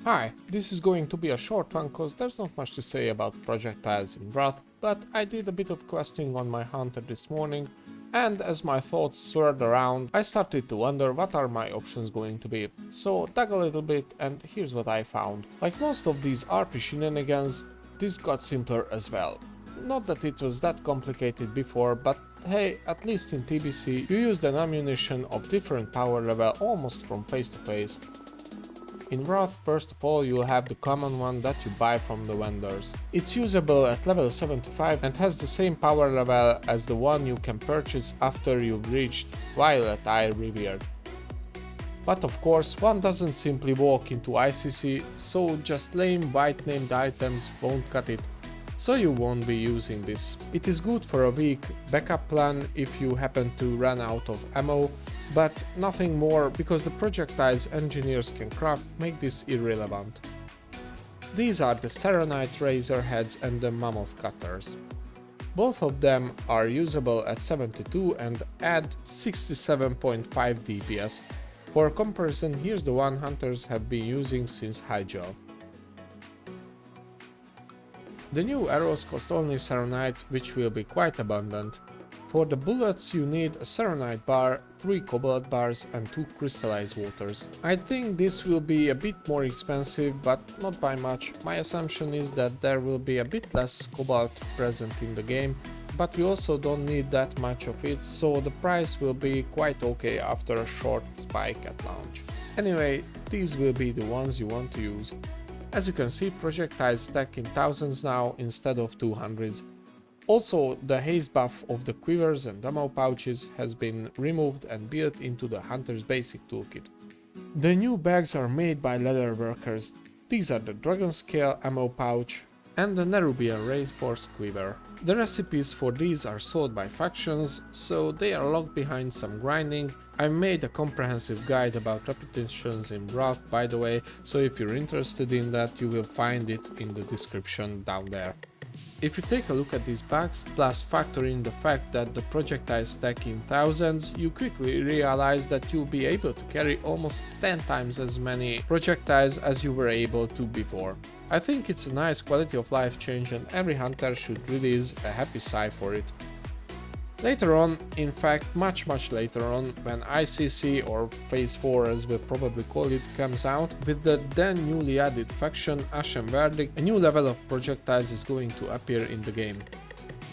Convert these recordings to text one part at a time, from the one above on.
Hi, this is going to be a short one cause there's not much to say about projectiles in Wrath, but I did a bit of questing on my hunter this morning, and as my thoughts swirled around, I started to wonder what are my options going to be. So dug a little bit and here's what I found. Like most of these RP shenanigans, this got simpler as well. Not that it was that complicated before, but hey, at least in TBC you used an ammunition of different power level almost from face to face. In Wrath, first of all, you'll have the common one that you buy from the vendors. It's usable at level 75 and has the same power level as the one you can purchase after you've reached Violet Eye Revered. But of course, one doesn't simply walk into ICC, so just lame white named items won't cut it. So you won't be using this. It is good for a weak backup plan if you happen to run out of ammo, but nothing more because the projectiles engineers can craft make this irrelevant. These are the Serenite Razor Heads and the Mammoth Cutters. Both of them are usable at 72 and add 67.5 DPS. For comparison, here's the one hunters have been using since Hyjo. The new arrows cost only Serenite, which will be quite abundant. For the bullets you need a Serenite bar, 3 Cobalt bars and 2 crystallized waters. I think this will be a bit more expensive, but not by much. My assumption is that there will be a bit less Cobalt present in the game, but we also don't need that much of it, so the price will be quite okay after a short spike at launch. Anyway, these will be the ones you want to use. As you can see, projectiles stack in thousands now instead of 200s. Also, the haste buff of the quivers and ammo pouches has been removed and built into the hunter's basic toolkit. The new bags are made by leather workers. These are the Dragon Scale ammo pouch and the Nerubian Reinforced quiver. The recipes for these are sold by factions, so they are locked behind some grinding. I made a comprehensive guide about repetitions in Wrath, by the way, so if you're interested in that, you will find it in the description down there. If you take a look at these bags, plus factor in the fact that the projectiles stack in thousands, you quickly realize that you'll be able to carry almost 10 times as many projectiles as you were able to before. I think it's a nice quality of life change and every hunter should release a happy sigh for it. Later on, in fact much later on, when ICC or Phase 4 as we'll probably call it comes out, with the then newly added faction Ashen Verdict, a new level of projectiles is going to appear in the game.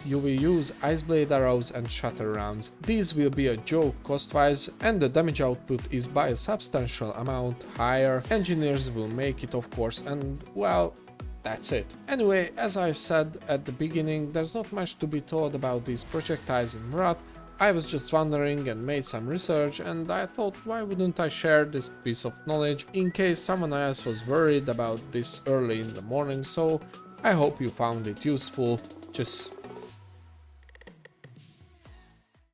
You will use Ice Blade arrows and Shatter rounds. These will be a joke cost-wise and the damage output is by a substantial amount higher. Engineers will make it of course and well, that's it. Anyway, as I've said at the beginning, there's not much to be told about these projectiles in Wrath. I was just wondering and made some research and I thought why wouldn't I share this piece of knowledge in case someone else was worried about this early in the morning, so I hope you found it useful. Tschüss.